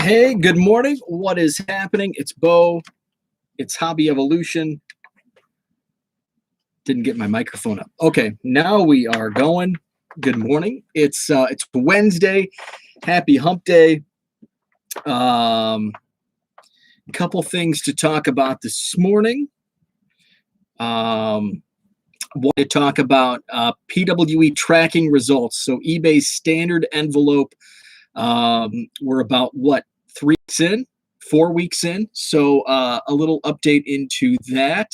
Hey, good morning. What is happening? It's Bo. It's Hobby Evolution. Didn't get my microphone up. Okay, now we are going. Good morning. It's Wednesday. Happy Hump Day. Couple things to talk about this morning. Want to talk about PWE tracking results. So eBay's standard envelope. We're about 3 weeks in, 4 weeks in. So a little update into that.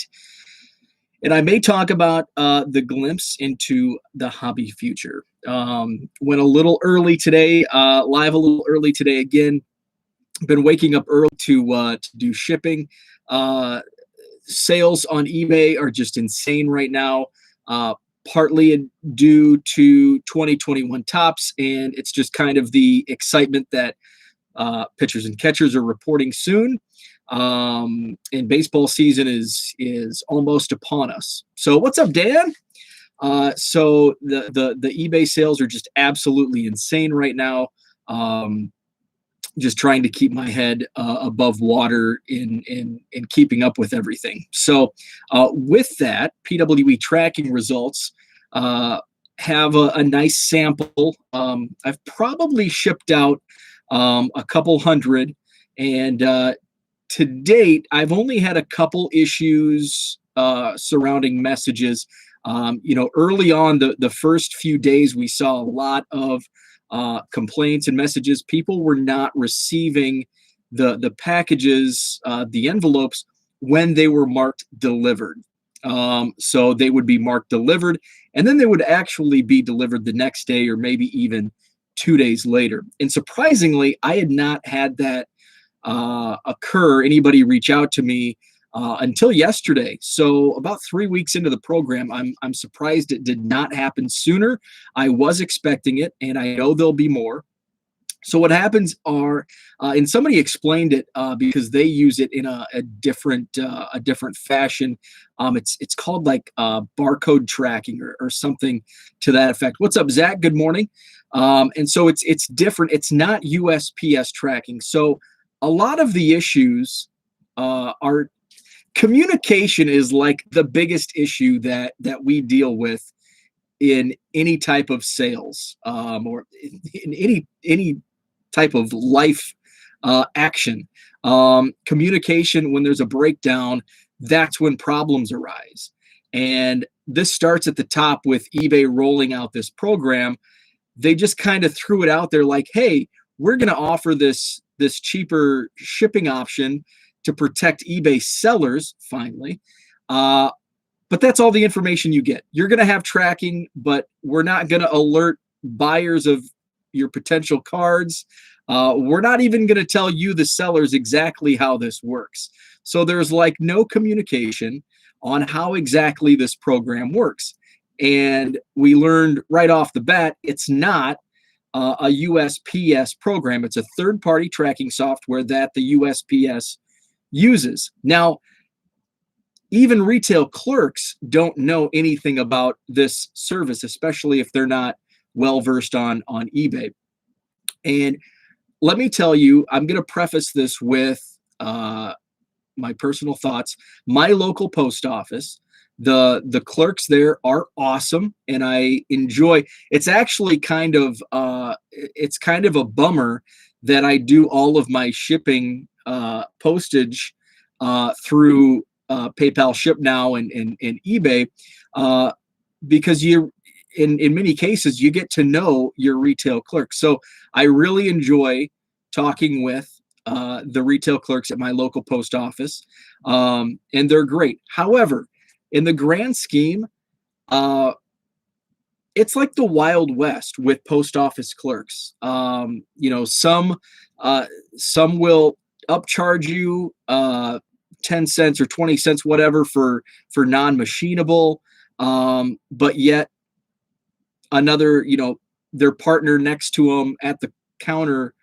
And I may talk about the glimpse into the hobby future. Went a little early today, live a little early today again. Been waking up early to do shipping. Sales on eBay are just insane right now. Partly due to 2021 tops, and it's just kind of the excitement that pitchers and catchers are reporting soon. And baseball season is almost upon us. So what's up, Dan? So the eBay sales are just absolutely insane right now. Just trying to keep my head above water in keeping up with everything. So with that, PWE tracking results have a nice sample. I've probably shipped out a couple hundred, and to date, I've only had a couple issues surrounding messages. Early on, the first few days, we saw a lot of complaints and messages. People were not receiving the packages, the envelopes, when they were marked delivered. So they would be marked delivered, and then they would actually be delivered the next day or maybe even 2 days later. And surprisingly, I had not had that occur, anybody reach out to me until yesterday. So about 3 weeks into the program, I'm surprised it did not happen sooner. I was expecting it, and I know there'll be more. So what happens are, and somebody explained it because they use it in a different fashion. It's called like barcode tracking or something to that effect. What's up, Zach? Good morning. And so it's different. It's not USPS tracking. So a lot of the issues are communication is like the biggest issue that we deal with in any type of sales or in any type of life action. Communication, when there's a breakdown, that's when problems arise. And this starts at the top with eBay rolling out this program. They just kind of threw it out there like, hey, we're going to offer this cheaper shipping option to protect eBay sellers, finally. But that's all the information you get. You're going to have tracking, but we're not going to alert buyers of your potential cards. We're not even going to tell you, the sellers, exactly how this works. So there's like no communication on how exactly this program works. And we learned right off the bat, it's not a USPS program. It's a third-party tracking software that the USPS uses. Now, even retail clerks don't know anything about this service, especially if they're not well-versed on eBay. And let me tell you, I'm going to preface this with my personal thoughts. My local post office, the clerks there are awesome, and I enjoy. It's actually kind of a bummer that I do all of my shipping postage through PayPal Ship Now and eBay, because in many cases you get to know your retail clerks. So I really enjoy talking with the retail clerks at my local post office, and they're great. However, in the grand scheme, it's like the Wild West with post office clerks. Some will upcharge you 10 cents or 20 cents, whatever, for non-machinable, but yet another, their partner next to them at the counter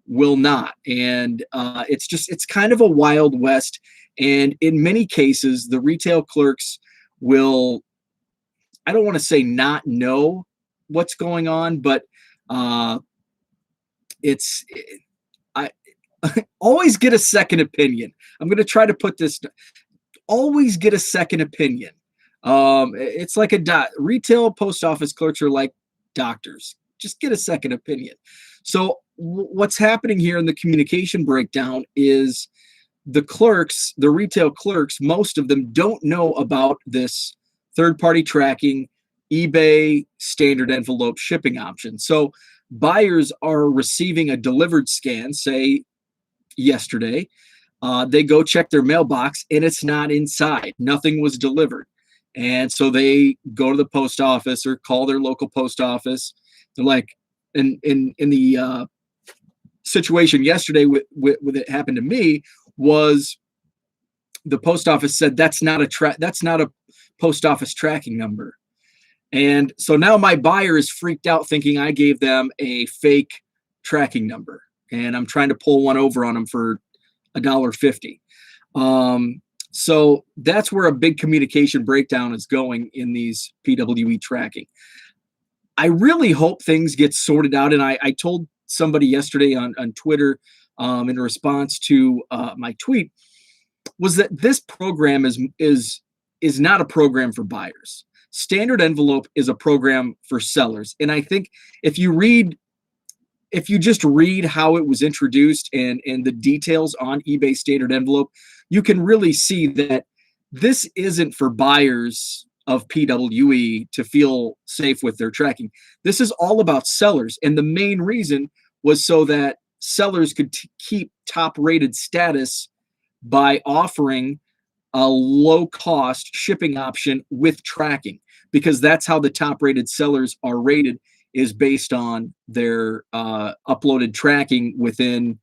will not. And it's kind of a Wild West. And in many cases, the retail clerks will, I don't want to say not know what's going on, but always get a second opinion. I'm going to try to put this, always get a second opinion. It's like retail post office clerks are like doctors. Just get a second opinion. So what's happening here in the communication breakdown is the clerks, the retail clerks, most of them don't know about this third-party tracking, eBay standard envelope shipping option. So buyers are receiving a delivered scan, say yesterday. They go check their mailbox and it's not inside. Nothing was delivered. And so they go to the post office or call their local post office. They're like, in the situation yesterday with it happened to me was the post office said that's not a post office tracking number. And so now my buyer is freaked out thinking I gave them a fake tracking number. And I'm trying to pull one over on them for $1.50. So that's where a big communication breakdown is going in these PWE tracking. I really hope things get sorted out. And I told somebody yesterday on Twitter in response to my tweet was that this program is not a program for buyers. Standard envelope is a program for sellers. And I think if you just read how it was introduced and the details on eBay standard envelope, you can really see that this isn't for buyers of PWE to feel safe with their tracking. This is all about sellers. And the main reason was so that sellers could keep top rated status by offering a low cost shipping option with tracking, because that's how the top rated sellers are rated, is based on their uploaded tracking within,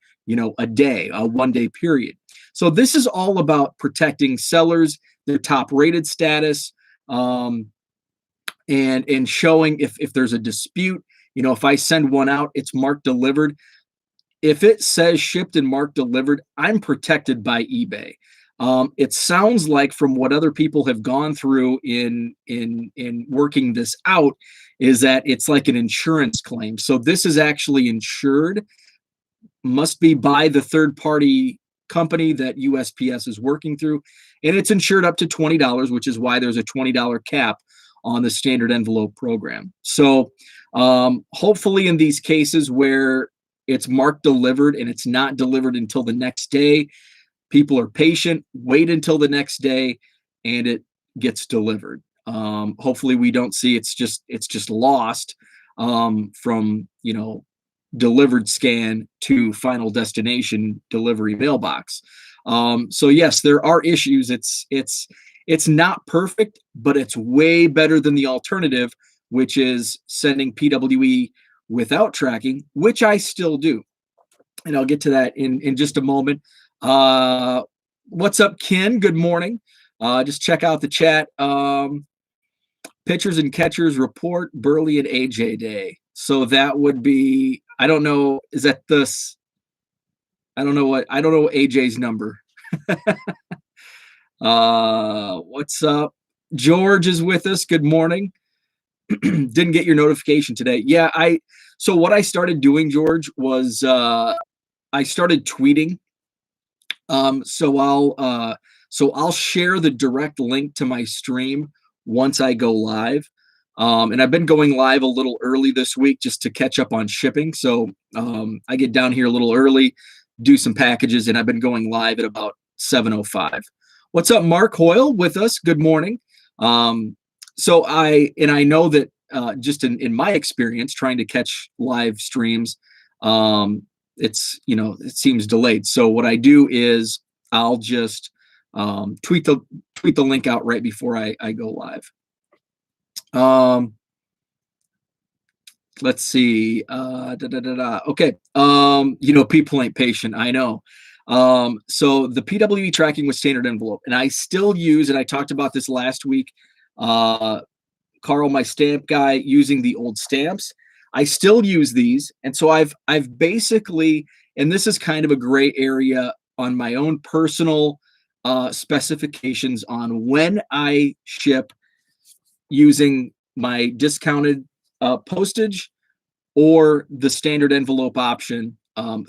a day, a 1 day period. So this is all about protecting sellers, their top rated status, and showing if there's a dispute. If I send one out, it's marked delivered. If it says shipped and marked delivered, I'm protected by eBay. It sounds like from what other people have gone through in working this out is that it's like an insurance claim. So this is actually insured, must be by the third party company that USPS is working through, and it's insured up to $20, which is why there's a $20 cap on the standard envelope program. So hopefully in these cases where it's marked delivered and it's not delivered until the next day, people are patient, wait until the next day, and it gets delivered. Hopefully we don't see it's just lost from delivered scan to final destination delivery mailbox. So yes, there are issues. It's not perfect, but it's way better than the alternative, which is sending PWE without tracking, which I still do. And I'll get to that in just a moment. What's up, Ken? Good morning. Just check out the chat. Pitchers and catchers report Burley and AJ Day. So that would be, I don't know, is that this? I don't know AJ's number. What's up? George is with us. Good morning. Didn't get your notification today. Yeah, so what I started doing, George, was I started tweeting. So I'll share the direct link to my stream once I go live. And I've been going live a little early this week just to catch up on shipping. So I get down here a little early, do some packages, and I've been going live at about 7:05. What's up, Mark Hoyle with us? Good morning. So I know that just in my experience trying to catch live streams, it's it seems delayed. So what I do is I'll just tweet the link out right before I go live. Let's see. Okay. People ain't patient. I know. So the PWE tracking with standard envelope, and I still use, and I talked about this last week, Carl, my stamp guy, using the old stamps. I still use these. And so I've basically, and this is kind of a gray area on my own personal specifications on when I ship using my discounted postage or the standard envelope option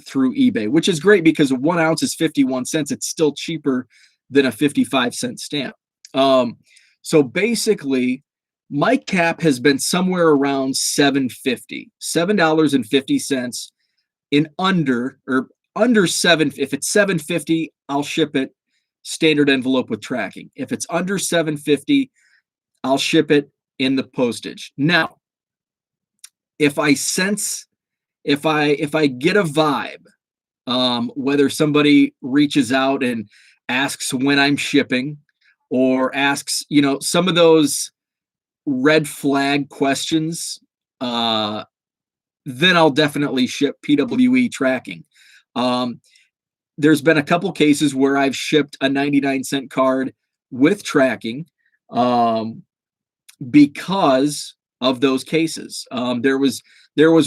through eBay, which is great because 1 ounce is 51 cents. It's still cheaper than a 55-cent stamp. So basically, my cap has been somewhere around $7.50 in under or under seven. If it's $7.50, I'll ship it standard envelope with tracking. If it's under $7.50, I'll ship it in the postage. Now, if I sense, if I get a vibe, whether somebody reaches out and asks when I'm shipping, or asks, some of those red flag questions, then I'll definitely ship PWE tracking. There's been a couple cases where I've shipped a 99-cent card with tracking, because of those cases. There was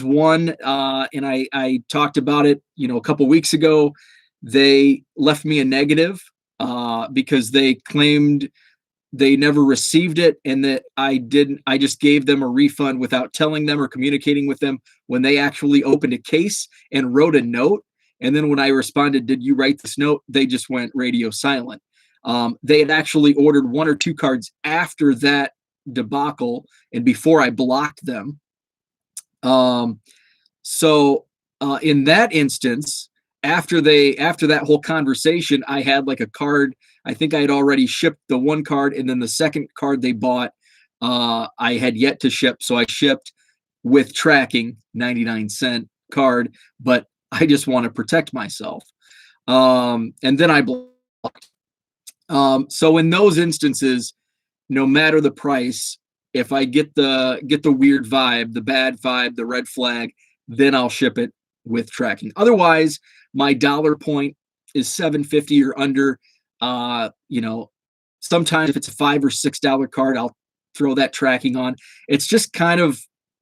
one, and I talked about it, a couple weeks ago. They left me a negative because they claimed they never received it, and that I just gave them a refund without telling them or communicating with them when they actually opened a case and wrote a note. And then when I responded, "Did you write this note?" they just went radio silent. They had actually ordered 1 or 2 cards after that debacle and before I blocked them. So in that instance, after that whole conversation, I had like a card. I think I had already shipped the one card, and then the second card they bought, I had yet to ship. So I shipped with tracking 99-cent card, but I just want to protect myself. And then I blocked. So in those instances, no matter the price, if I get the weird vibe, the bad vibe, the red flag, then I'll ship it with tracking. Otherwise, my dollar point is $7.50 or under. Sometimes if it's a $5 or $6 card, I'll throw that tracking on. It's just kind of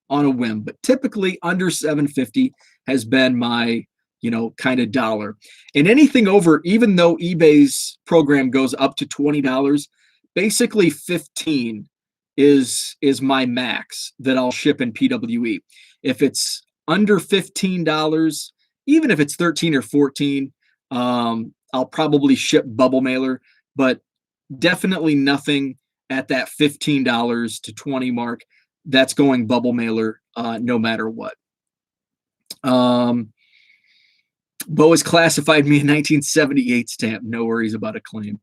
on a whim, but typically under $7.50 has been my kind of dollar. And anything over, even though eBay's program goes up to $20, basically 15 is my max that I'll ship in PWE. If it's under $15, even if it's 13 or 14, I'll probably ship bubble mailer, but definitely nothing at that $15 to $20 mark. That's going bubble mailer no matter what. Bo has classified me a 1978 stamp. No worries about a claim.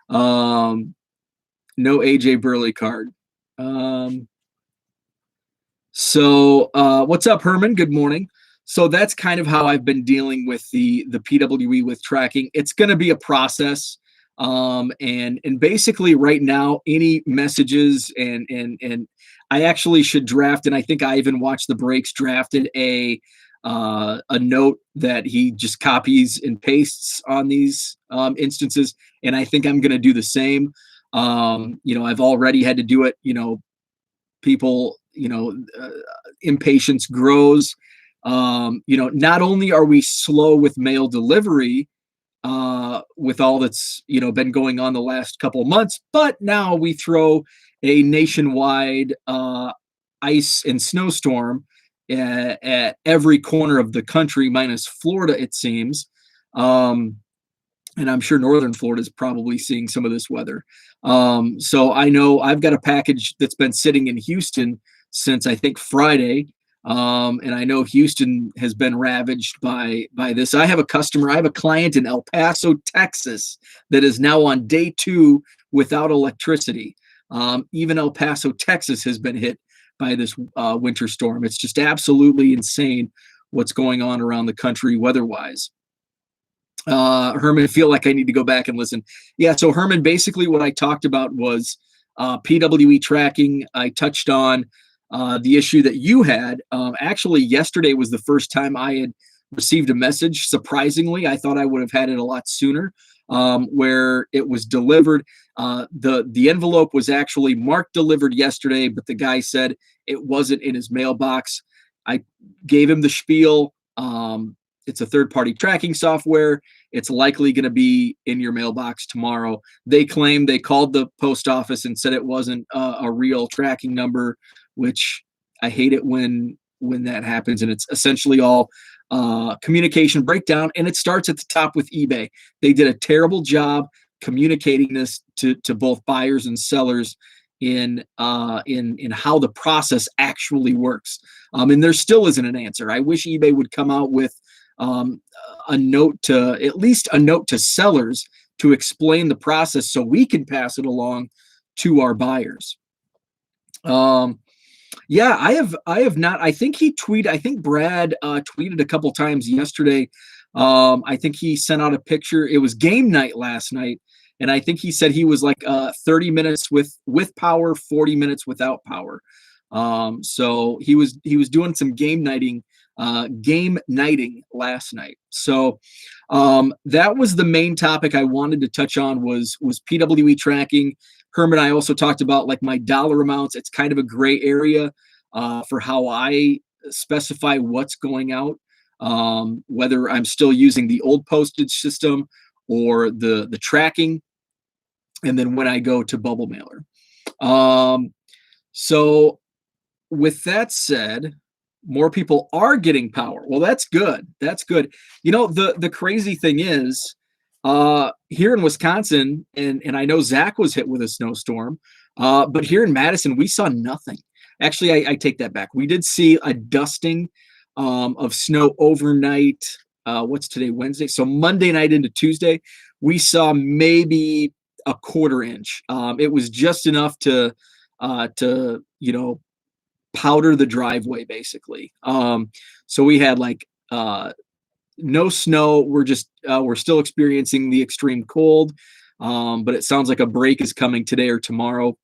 No AJ Burley card. So what's up, Herman? Good morning. So that's kind of how I've been dealing with the PWE with tracking. It's going to be a process. And basically right now, any messages and I actually should draft, and I think I even watched the breaks, drafted a note that he just copies and pastes on these instances. And I think I'm going to do the same. I've already had to do it. People, impatience grows. Not only are we slow with mail delivery, with all that's, been going on the last couple of months, but now we throw a nationwide ice and snowstorm at every corner of the country, minus Florida, it seems. And I'm sure Northern Florida is probably seeing some of this weather. So I know I've got a package that's been sitting in Houston since I think Friday. And I know Houston has been ravaged by this. I have a client in El Paso, Texas, that is now on day 2 without electricity. Even El Paso, Texas has been hit by this winter storm. It's just absolutely insane what's going on around the country weather-wise. Herman, I feel like I need to go back and listen. Yeah, so Herman, basically what I talked about was PWE tracking. I touched on the issue that you had. Actually, yesterday was the first time I had received a message. Surprisingly, I thought I would have had it a lot sooner, where it was delivered. The envelope was actually marked delivered yesterday, but the guy said it wasn't in his mailbox. I gave him the spiel. It's a third-party tracking software. It's likely going to be in your mailbox tomorrow. They claim they called the post office and said it wasn't a real tracking number, which I hate it when that happens. And it's essentially all communication breakdown, and it starts at the top with eBay. They did a terrible job communicating this to both buyers and sellers in how the process actually works. And there still isn't an answer. I wish eBay would come out with a note to at least a note to sellers to explain the process so we can pass it along to our buyers. Yeah, I have not. I think he tweeted. I think Brad tweeted a couple times yesterday. I think he sent out a picture. It was game night last night, and I think he said he was like 30 minutes with power, 40 minutes without power. So he was doing some game nighting last night. So that was the main topic I wanted to touch on was PWE tracking. Herm and I also talked about like my dollar amounts. It's kind of a gray area for how I specify what's going out, whether I'm still using the old postage system or the tracking, and then when I go to Bubble Mailer. So with that said, more people are getting power. Well, that's good. That's good. You know, the crazy thing is, here in Wisconsin, and I know Zach was hit with a snowstorm, but here in Madison, we saw nothing. Actually, I take that back. We did see a dusting of snow overnight. What's today, Wednesday? So Monday night into Tuesday, we saw maybe a quarter inch. It was just enough to powder the driveway, basically. So we had like no snow. We're still experiencing the extreme cold, but it sounds like a break is coming today or tomorrow.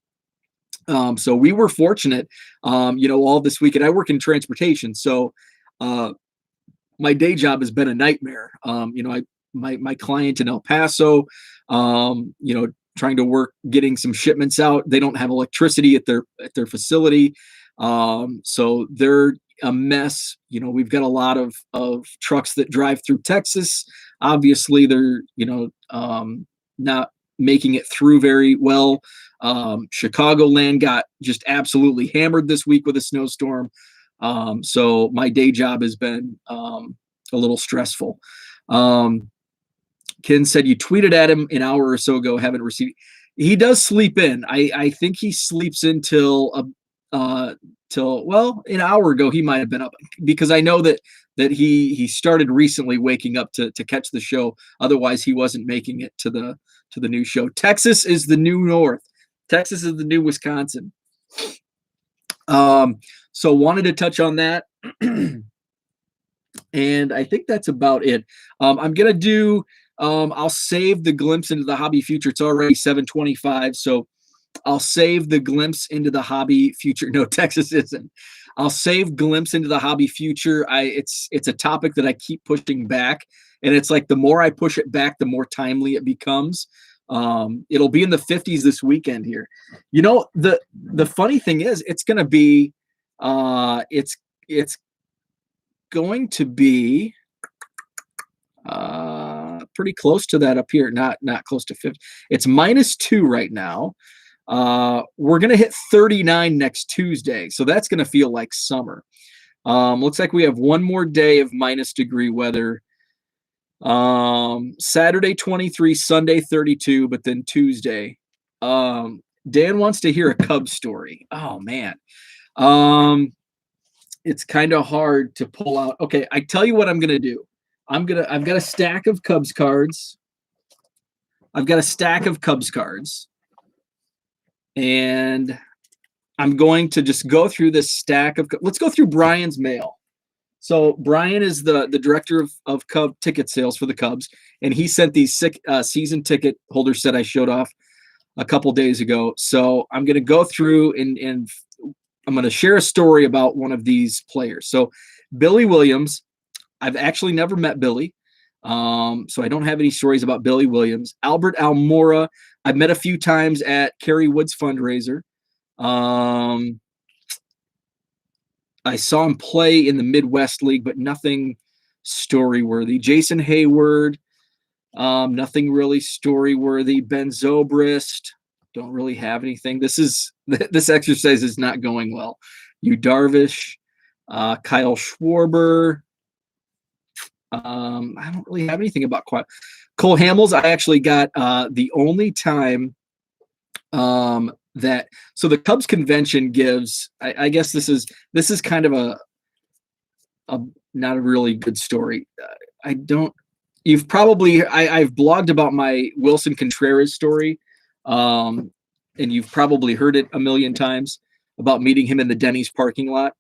So we were fortunate, all this weekend. I work in transportation, so my day job has been a nightmare. My client in El Paso, trying to work getting some shipments out. They don't have electricity at their facility, so they're a mess. We've got a lot of trucks that drive through Texas. Obviously, they're not making it through very well. Chicagoland got just absolutely hammered this week with a snowstorm. So my day job has been a little stressful. Ken said you tweeted at him an hour or so ago, haven't received. He does sleep in. I think he sleeps in till an hour ago he might have been up, because I know that he started recently waking up to catch the show. Otherwise he wasn't making it to the new show. Texas is the new North. Texas is the new Wisconsin. So wanted to touch on that. And I think that's about it. I'm gonna do I'll save the glimpse into the hobby future. It's already 7:25, so I'll save the glimpse into the hobby future. No, Texas isn't. I'll save glimpse into the hobby future. It's a topic that I keep pushing back, and it's like the more I push it back, the more timely it becomes. It'll be in the 50s this weekend here. The funny thing is, it's going to be it's going to be pretty close to that up here. Not close to 50. It's -2 right now. We're going to hit 39 next Tuesday. So that's going to feel like summer. Looks like we have one more day of -degree weather. Saturday 23, Sunday 32, but then Tuesday. Dan wants to hear a Cubs story. Oh man. It's kind of hard to pull out. Okay, I tell you what I'm going to do. I've got a stack of Cubs cards. And I'm going to just go through this stack of. Let's go through Brian's mail. So Brian is the director of Cub ticket sales for the Cubs, and he sent these season ticket holders that I showed off a couple days ago. So I'm going to go through and I'm going to share a story about one of these players. So Billy Williams, I've actually never met Billy, so I don't have any stories about Billy Williams. Albert Almora, I've met a few times at Kerry Wood's fundraiser. I saw him play in the Midwest League, but nothing story-worthy. Jason Hayward, nothing really story-worthy. Ben Zobrist, don't really have anything. This exercise is not going well. Yu Darvish, Kyle Schwarber, I don't really have anything about Cole Hamels. I actually got the only time that so the Cubs convention gives. I guess this is kind of a not a really good story. I don't. You've probably I've blogged about my Wilson Contreras story, and you've probably heard it a million times about meeting him in the Denny's parking lot.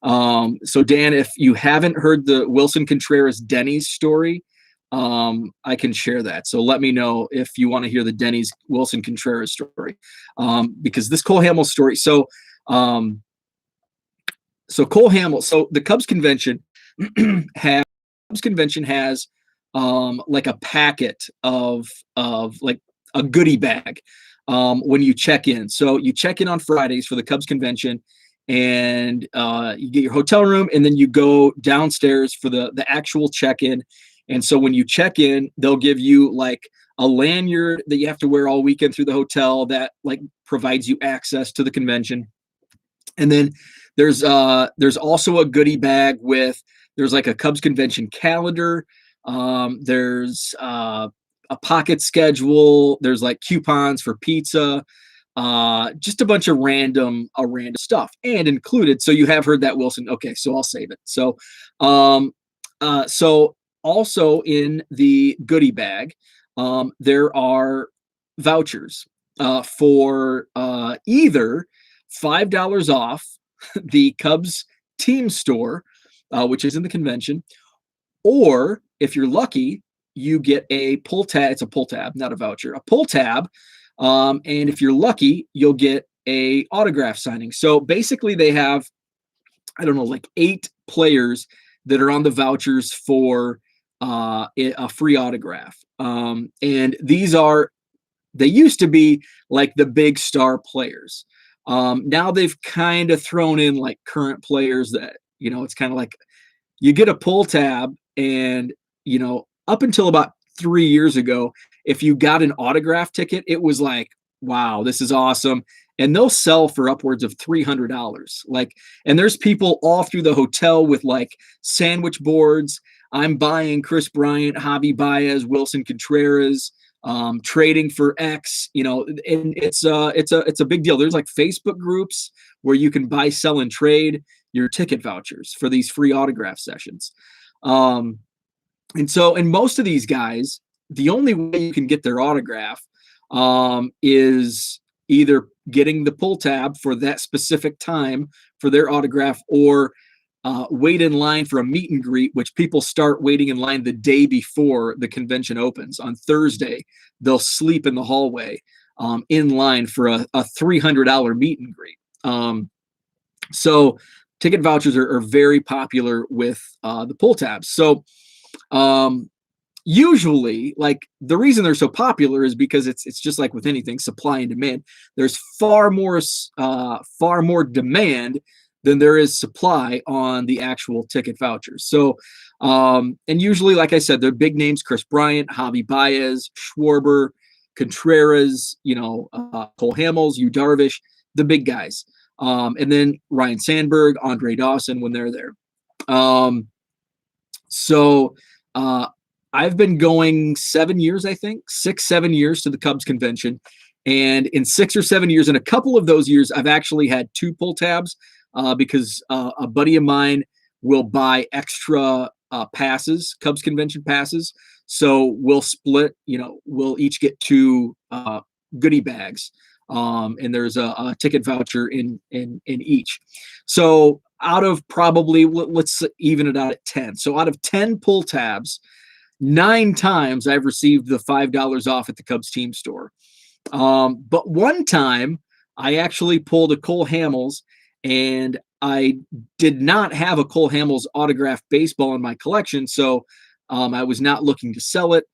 So Dan, if you haven't heard the Wilson Contreras Denny's story, I can share that. So let me know if you want to hear the Denny's Wilson Contreras story, because this Cole Hamels story. So Cole Hamels. So the Cubs convention has like a packet of like a goodie bag when you check in. So you check in on Fridays for the Cubs convention, and you get your hotel room, and then you go downstairs for the actual check-in. And so when you check in, they'll give you like a lanyard that you have to wear all weekend through the hotel that like provides you access to the convention. And then there's also a goodie bag with there's like a Cubs convention calendar. There's a pocket schedule. There's like coupons for pizza. Just a bunch of random stuff, and included. So you have heard that, Wilson. Okay, so I'll save it. So also in the goodie bag, there are vouchers for either $5 off the Cubs team store, which is in the convention, or if you're lucky, you get a pull tab. It's a pull tab, not a voucher, a pull tab. And if you're lucky, you'll get a autograph signing. So basically they have, I don't know, like 8 players that are on the vouchers for a free autograph. And they used to be like the big star players. Now they've kind of thrown in like current players that, it's kind of like you get a pull tab, and, up until about 3 years ago, if you got an autograph ticket, it was like, wow, this is awesome. And they'll sell for upwards of $300. And there's people all through the hotel with like sandwich boards. I'm buying Chris Bryant, Javi Baez, Wilson Contreras, trading for X, and it's a big deal. There's like Facebook groups where you can buy, sell, and trade your ticket vouchers for these free autograph sessions. And most of these guys, the only way you can get their autograph is either getting the pull tab for that specific time for their autograph, or wait in line for a meet and greet, which people start waiting in line the day before the convention opens. On Thursday, they'll sleep in the hallway in line for a $300 meet and greet. So ticket vouchers are very popular with the pull tabs. So usually, like, the reason they're so popular is because it's just like with anything, supply and demand. There's far more demand than there is supply on the actual ticket vouchers. So, and usually, like I said, they're big names: Chris Bryant, Javi Baez, Schwarber, Contreras, Cole Hamels, Yu Darvish, the big guys. And then Ryan Sandberg, Andre Dawson when they're there. So I've been going 7 years, I think, 6-7 years to the Cubs convention. And in 6 or 7 years, in a couple of those years, I've actually had 2 pull tabs because a buddy of mine will buy extra passes, Cubs convention passes. So we'll split, we'll each get 2 goodie bags. And there's a ticket voucher in each. So out of probably, let's even it out at 10. So out of 10 pull tabs, 9 times I've received the $5 off at the Cubs team store. But one time I actually pulled a Cole Hamels, and I did not have a Cole Hamels autographed baseball in my collection. So I was not looking to sell it.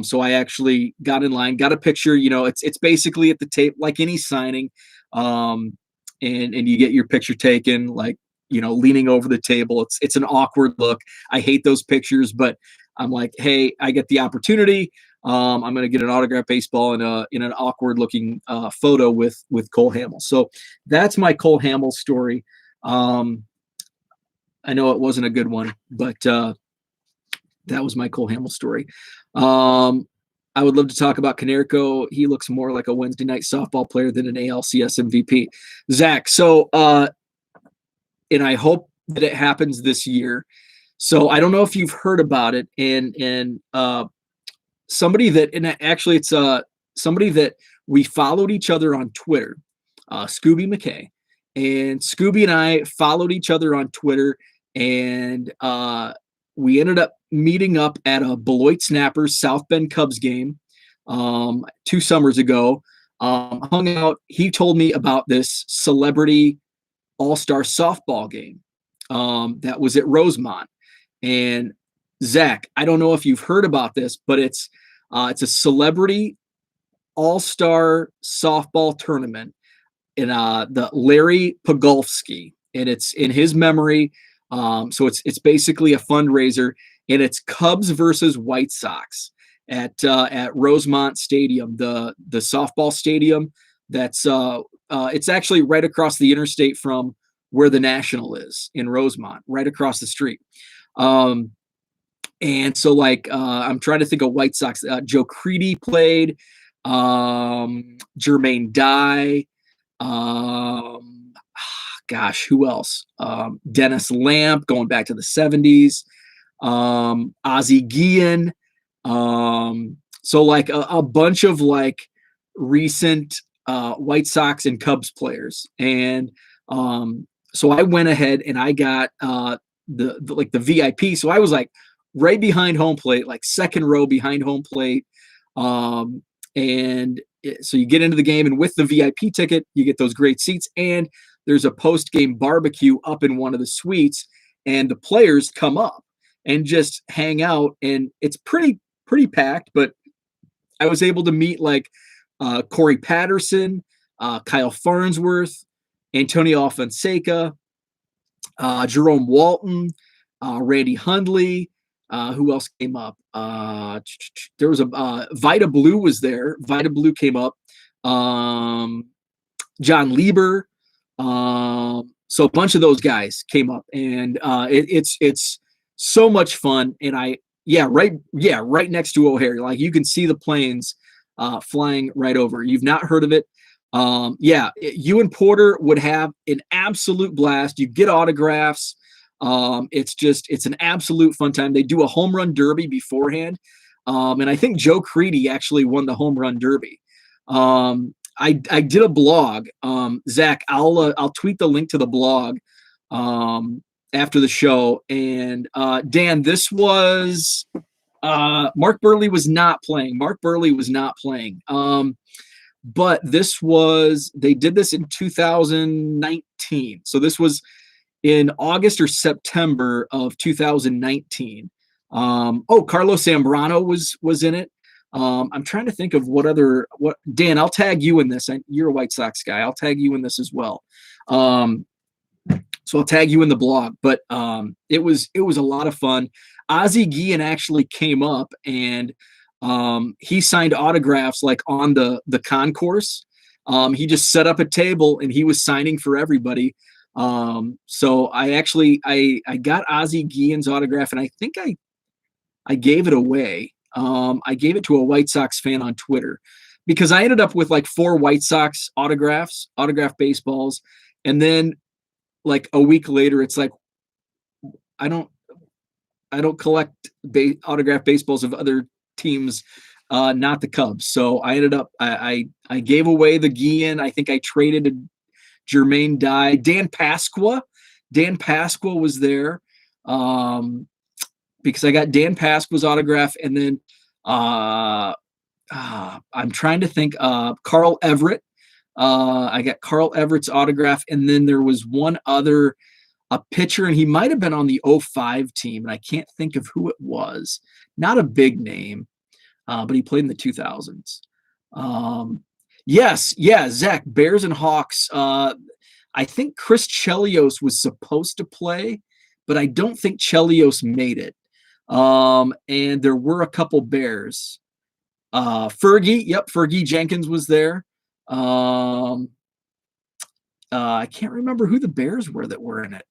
So I actually got in line, got a picture. It's basically at the tape like any signing, and you get your picture taken, like, leaning over the table. It's an awkward look. I hate those pictures, but I'm like, hey, I get the opportunity. I'm going to get an autographed baseball in an awkward looking photo with Cole Hamels. So that's my Cole Hamels story. I know it wasn't a good one, but that was my Cole Hamill story. I would love to talk about Konerko. He looks more like a Wednesday night softball player than an ALCS MVP. Zach, so and I hope that it happens this year. So I don't know if you've heard about it, and somebody that, and actually it's somebody that we followed each other on Twitter, Scooby McKay, and Scooby and I followed each other on Twitter, and we ended up meeting up at a Beloit Snappers South Bend Cubs game 2 summers ago. Hung out. He told me about this celebrity all-star softball game that was at Rosemont. And Zach, I don't know if you've heard about this, but it's a celebrity all-star softball tournament in the Larry Pogolski, and it's in his memory. So it's basically a fundraiser, and it's Cubs versus White Sox at Rosemont Stadium, the softball stadium. That's it's actually right across the interstate from where the National is in Rosemont, right across the street. And so I'm trying to think of White Sox. Joe Creedy played, Jermaine Dye. Gosh, who else? Dennis Lamp, going back to the 70s. Ozzie Guillen. So a bunch of recent White Sox and Cubs players. And so I went ahead and I got the VIP. So I was right behind home plate, second row behind home plate. So you get into the game, and with the VIP ticket, you get those great seats, and there's a post-game barbecue up in one of the suites, and the players come up and just hang out, and it's pretty packed. But I was able to meet Corey Patterson, Kyle Farnsworth, Antonio Alfonseca, Jerome Walton, Randy Hundley. Who else came up? There was a Vida Blue was there. Vida Blue came up. John Lieber. So a bunch of those guys came up, and it's so much fun. And right next to O'Hare, you can see the planes flying right over. You've not heard of it? You and Porter would have an absolute blast. You get autographs. It's an absolute fun time. They do a home run derby beforehand. And I think Joe Creedy actually won the home run derby. I did a blog. Zach, I'll tweet the link to the blog after the show. And Dan, this was Mark Burley was not playing. But they did this in 2019. So this was in August or September of 2019. Carlos Zambrano was in it. I'm trying to think of what Dan, I'll tag you in this. You're a White Sox guy. I'll tag you in this as well. So I'll tag you in the blog, but it was a lot of fun. Ozzie Guillen actually came up, and he signed autographs on the concourse. He just set up a table and he was signing for everybody. So I got Ozzie Guillen's autograph, and I think I gave it away. I gave it to a White Sox fan on Twitter, because I ended up with 4 White Sox autographed baseballs. And then a week later, it's I don't collect autographed baseballs of other teams, not the Cubs. So I ended up, I gave away the Guillen. I think I traded a Jermaine Dye. Dan Pasqua was there. Because I got Dan Pasqua's autograph, and then I'm trying to think. Carl Everett. I got Carl Everett's autograph, and then there was one other, a pitcher, and he might have been on the 05 team, and I can't think of who it was. Not a big name, but he played in the 2000s. Zach, Bears and Hawks. I think Chris Chelios was supposed to play, but I don't think Chelios made it. And there were a couple Bears. Fergie Jenkins was there. I can't remember who the Bears were that were in it.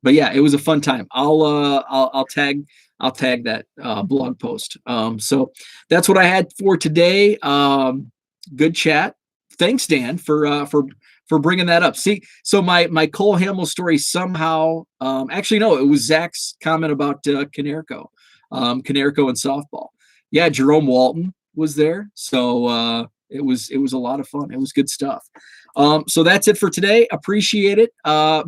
But but yeah, it was a fun time. I'll tag that blog post. So that's what I had for today. Good chat. Thanks, Dan, for bringing that up. See, so my Cole Hamill story somehow, actually no, it was Zach's comment about Canerco and softball. Yeah, Jerome Walton was there, so it was a lot of fun. It was good stuff. So that's it for today. Appreciate it.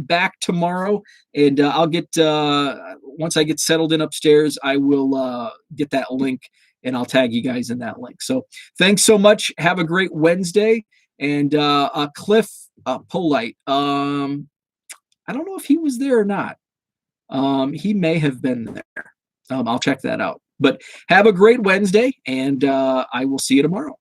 Back tomorrow, and I'll get once I get settled in upstairs, I will get that link and I'll tag you guys in that link. So thanks so much. Have a great Wednesday. And Cliff Polite, I don't know if he was there or not. He may have been there. I'll check that out. But have a great Wednesday, and I will see you tomorrow.